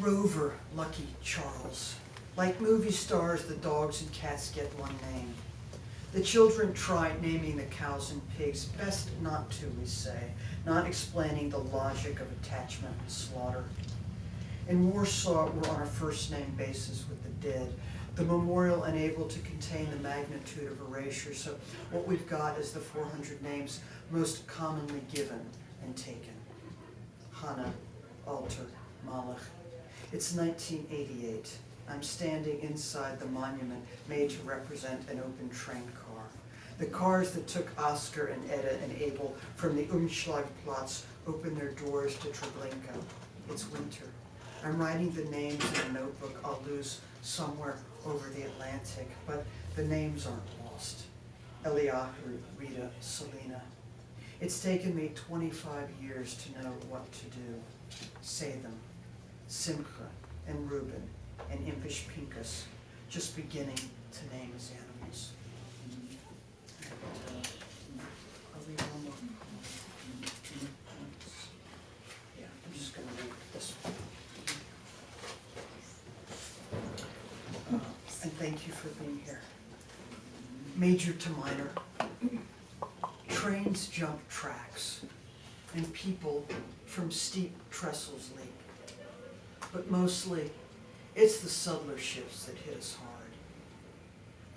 Rover, Lucky Charles. Like movie stars, the dogs and cats get one name. The children try naming the cows and pigs, best not to, we say, not explaining the logic of attachment and slaughter. In Warsaw, we're on a first-name basis with the dead, the memorial unable to contain the magnitude of erasure, so what we've got is the 400 names most commonly given and taken. Hannah, Alter, Malach. It's 1988. I'm standing inside the monument made to represent an open train car. The cars that took Oscar and Edda and Abel from the Umschlagplatz open their doors to Treblinka. It's winter. I'm writing the names in a notebook I'll lose somewhere over the Atlantic, but the names aren't lost. Eliahu, Rita, Selena. It's taken me 25 years to know what to do. Say them. Simcha and Reuben and impish Pinkas, just beginning to name his animals. I'll read one more. Yeah, I'm just going to read this one. And thank you for being here. Major to minor. Trains jump tracks, and people from steep trestles leap. But mostly, it's the subtler shifts that hit us hard.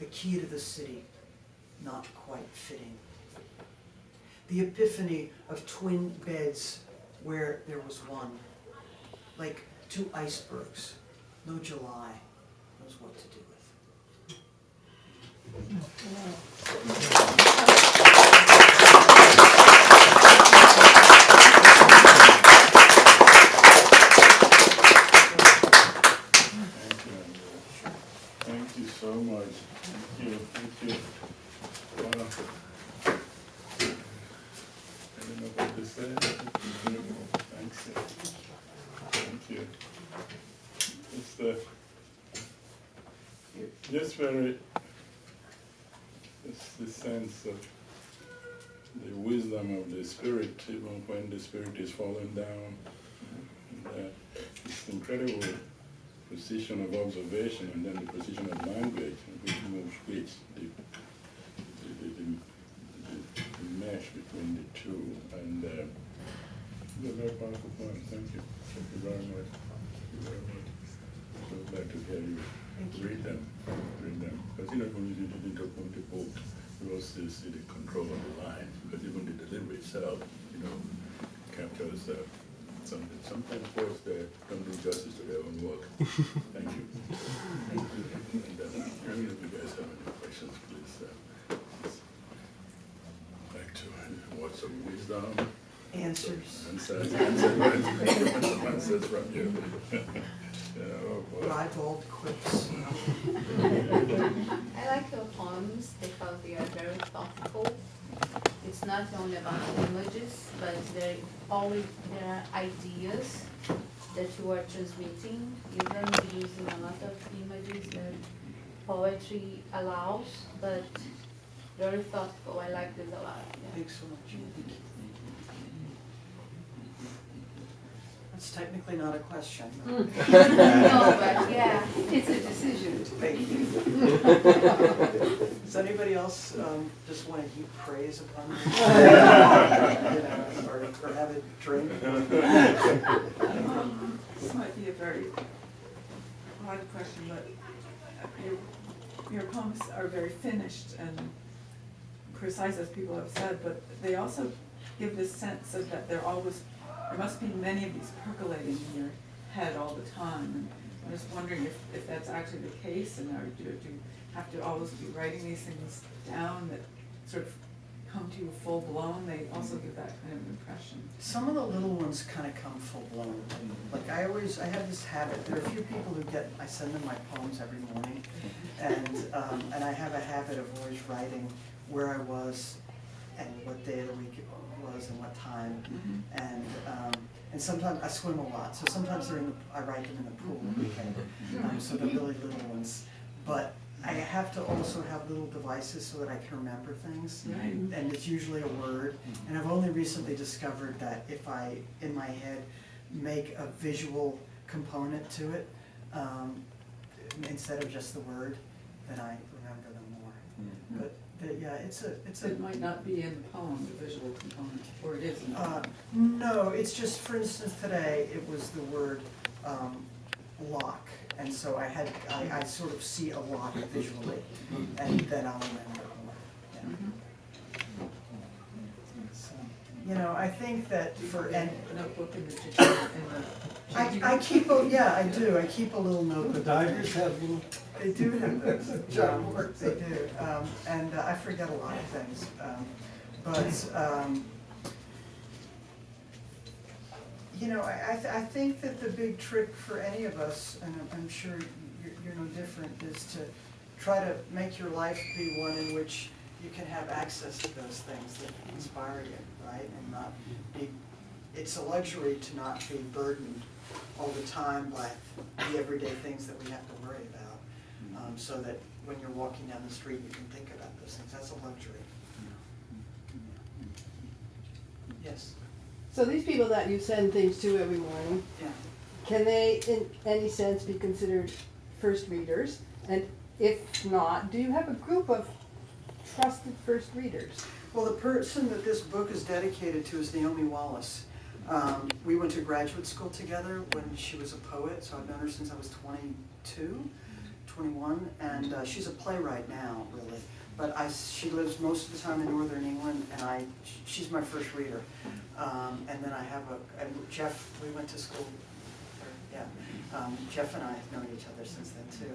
The key to the city, not quite fitting. The epiphany of twin beds where there was one. Like two icebergs, no July knows what to do with. So much. Thank you. Thank you. I don't know what to say. Thanks. Thank you. It's just very, it's the sense of the wisdom of the spirit, even when the spirit is falling down. It's incredible precision of observation and then the precision of language, which moves which, the mesh between the two. And it's a very powerful point. Thank you. Thank you very much. Thank you very much. So glad to hear you read them. Because when you did the book, you also see the control of the line, because even the delivery itself, captures something. Sometimes folks don't do justice to their own work. Thank you. Thank you. And if you guys have any questions, please. Back to words of wisdom. Answers. Answers from you. Ribald quips. I like your poems because they are very thoughtful. It's not only about images, but there are ideas that you are transmitting, even using a lot of images that poetry allows, but very thoughtful. I like this a lot. Yeah. Thanks so much. That's technically not a question. No, but yeah, it's a decision. Thank you. Does anybody else just want to heap praise upon me? Or have a drink? This might be a very odd question, but your poems are very finished and precise, as people have said, but they also give this sense of that there must be many of these percolating in your head all the time. And I'm just wondering if that's actually the case, and do you have to always be writing these things down that sort of come to you full blown? They also give that kind of impression. Some of the little ones kind of come full blown. Like I have this habit. There are a few people who I send them my poems every morning, and I have a habit of always writing where I was and what day of the week it was and what time. And sometimes I swim a lot, so sometimes I write them in the pool. Okay, so the really little ones. But I have to also have little devices so that I can remember things, and it's usually a word. And I've only recently discovered that if I, in my head, make a visual component to it, instead of just the word, then I remember them more. But yeah, it's a. It might not be in the poem, the visual component, or it is in the poem. No, it's just, for instance, today, it was the word lock, and so I sort of see a lock visually, and then I'll remember it more. Yeah. So, you know, I think that for, and A notebook in the, I keep a, yeah, I do, I keep a little notebook. The divers have little. They do have those. Giant words. They do, and I forget a lot of things, you know, I think that the big trick for any of us, and I'm sure you're no different, is to try to make your life be one in which you can have access to those things that inspire you, right? And not be, it's a luxury to not be burdened all the time by the everyday things that we have to worry about. So that when you're walking down the street, you can think about those things. That's a luxury. Yes. So these people that you send things to every morning, Yeah. can they in any sense be considered first readers? And if not, do you have a group of trusted first readers? Well, the person that this book is dedicated to is Naomi Wallace. We went to graduate school together when she was a poet, so I've known her since I was 22, 21, and she's a playwright now, really. But she lives most of the time in northern England, and she's my first reader. And then I have and Jeff, we went to school, Jeff and I have known each other since then too.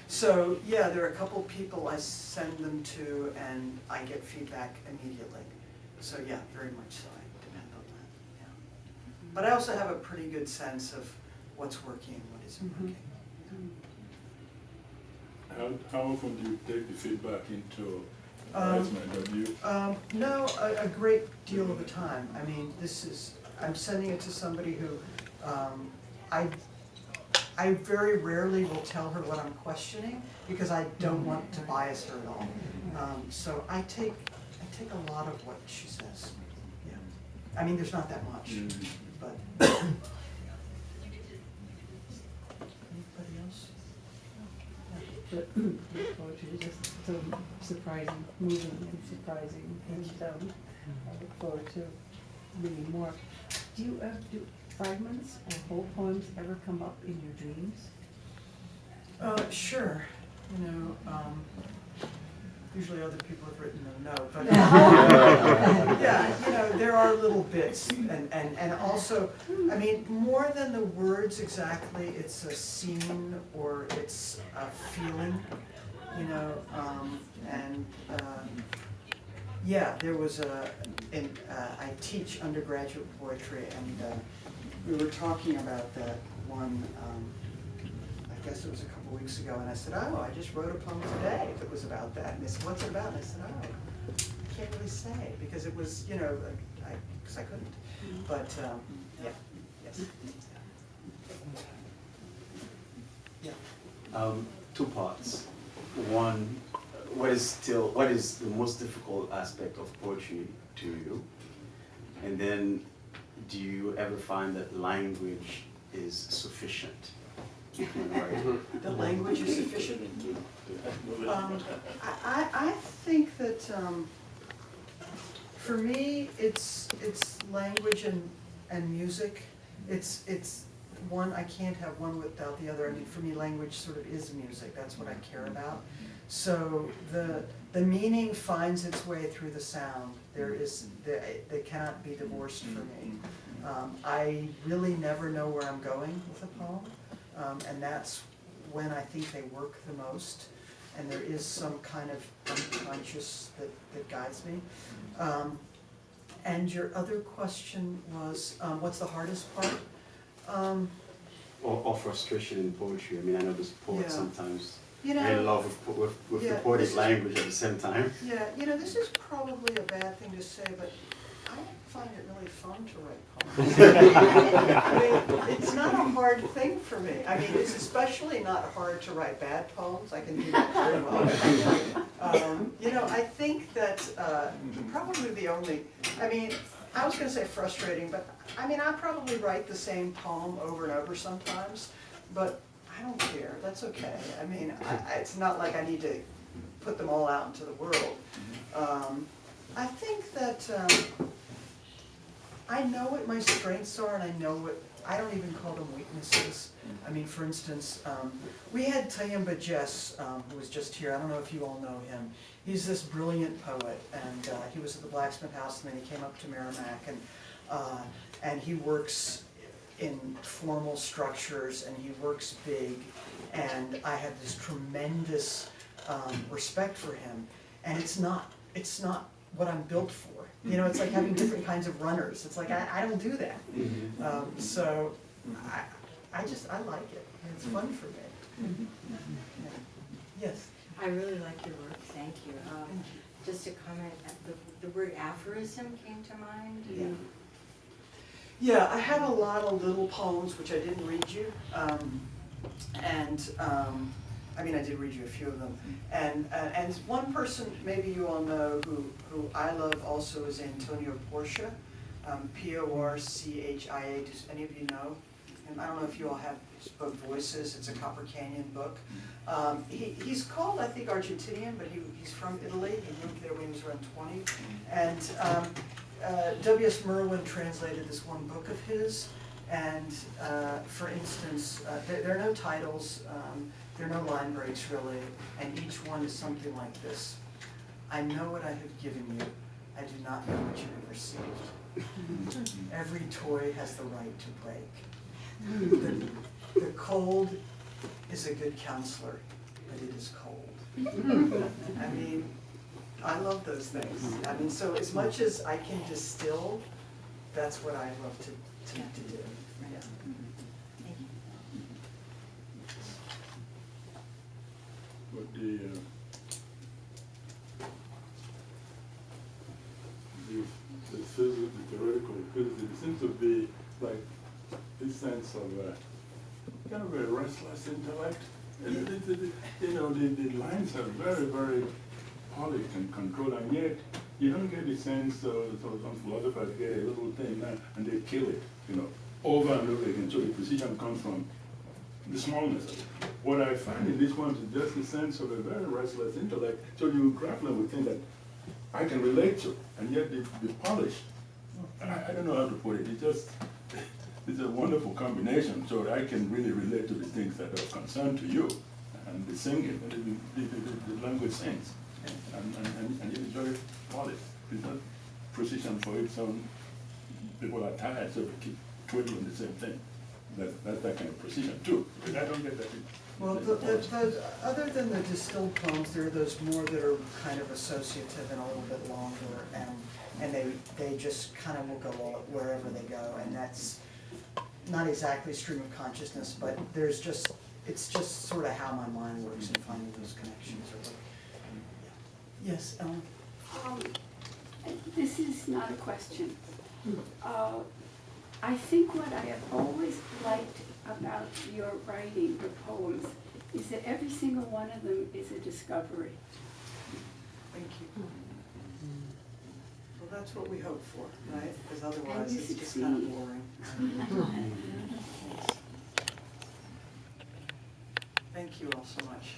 So yeah, there are a couple people I send them to, and I get feedback immediately. So yeah, very much so, I depend on that, yeah. But I also have a pretty good sense of what's working and what isn't working. How often do you take the feedback into advisement? No, a great deal of the time. I mean, I'm sending it to somebody who, I very rarely will tell her what I'm questioning because I don't want to bias her at all. So I take a lot of what she says. Yeah. I mean, there's not that much, but. Anybody else? But poetry is just so surprising, moving and surprising, and I look forward to reading more. Do you ever do fragments or whole poems ever come up in your dreams? Sure. You know, usually other people have written them, no, but yeah, you know, there are little bits, and also, I mean, more than the words exactly, it's a scene or it's a feeling, you know, yeah, there was I teach undergraduate poetry, and we were talking about that one, I guess it was a couple weeks ago, and I said, oh, I just wrote a poem today that was about that. And they said, what's it about? And I said, oh, I can't really say, because it was, you know, because I couldn't. But, yeah, yes. Yeah. Two parts. One, what is the most difficult aspect of poetry to you? And then, do you ever find that language is sufficient? The language is sufficient? I think that, for me, it's language and music. It's one, I can't have one without the other. I mean, for me, language sort of is music. That's what I care about. So the meaning finds its way through the sound. They cannot be divorced for me. I really never know where I'm going with a poem, and that's when I think they work the most. And there is some kind of unconscious that guides me. And your other question was, what's the hardest part? Or frustration in poetry. I mean, I know there's poets Yeah. sometimes You know, in love with yeah, the poetic this is- language at the same time. Yeah, you know, this is probably a bad thing to say, but I find it really fun to write poems. I mean, it's not a hard thing for me. I mean, it's especially not hard to write bad poems. I can do that very well. You know, I think that probably the only, I mean, I was gonna say frustrating, but I mean, I probably write the same poem over and over sometimes, but I don't care, that's okay. I mean, it's not like I need to put them all out into the world. I think that I know what my strengths are, and I know what, I don't even call them weaknesses. I mean, for instance, we had Tayemba Jess, who was just here. I don't know if you all know him. He's this brilliant poet, and he was at the Blacksmith House, and then he came up to Merrimack, and he works in formal structures, and he works big, and I have this tremendous respect for him, and it's not what I'm built for. You know, it's like having different kinds of runners. It's like, I don't do that. So I like it. It's fun for me. Yeah. Yes? I really like your work, thank you. Just a comment, the word aphorism came to mind. Yeah, I have a lot of little poems which I didn't read you. I mean, I did read you a few of them. And one person maybe you all know who I love also is Antonio Porcia, Porchia. Does any of you know? And I don't know if you all have his book Voices. It's a Copper Canyon book. He's called, I think, Argentinian, but he's from Italy. He moved there when he was around 20. And W.S. Merwin translated this one book of his. And for instance, there are no titles. There are no line breaks really, and each one is something like this. I know what I have given you. I do not know what you have received. Every toy has the right to break. The cold is a good counselor, but it is cold. I mean, I love those things. I mean, so as much as I can distill, that's what I love to do. Yeah. But the theoretical physics, it seems to be like this sense of kind of a restless intellect. And you know, the lines are very, very polished and controlled, and yet you don't get the sense some philosophers get a little thing and they kill it, you know, over and over again. So the precision comes from the smallness of it. What I find in this one is just a sense of a very restless intellect. So you're grappling with things that I can relate to, and yet the polish, I don't know how to put it. It's a wonderful combination. So I can really relate to the things that are concerned to you, and the singing, the language sings, and it is very polished. It's not precision for its own. People are tired, so they keep twiddling the same thing. That's that kind of precision too. But I don't get that. Well, other than the distilled poems, there are those more that are kind of associative and a little bit longer, and they just kind of will go wherever they go, and that's not exactly stream of consciousness, but it's just sort of how my mind works in finding those connections. Yes, Ellen? This is not a question. I think what I have always liked about your writing, your poems, is that every single one of them is a discovery. Thank you. Well, that's what we hope for, right? Because otherwise it's just kind of boring. Thank you all so much.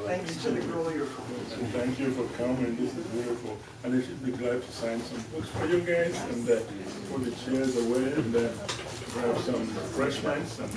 Thanks to the Grolier. And thank you for coming. This is beautiful. And I should be glad to sign some books for you guys and put the chairs away and grab some refreshments and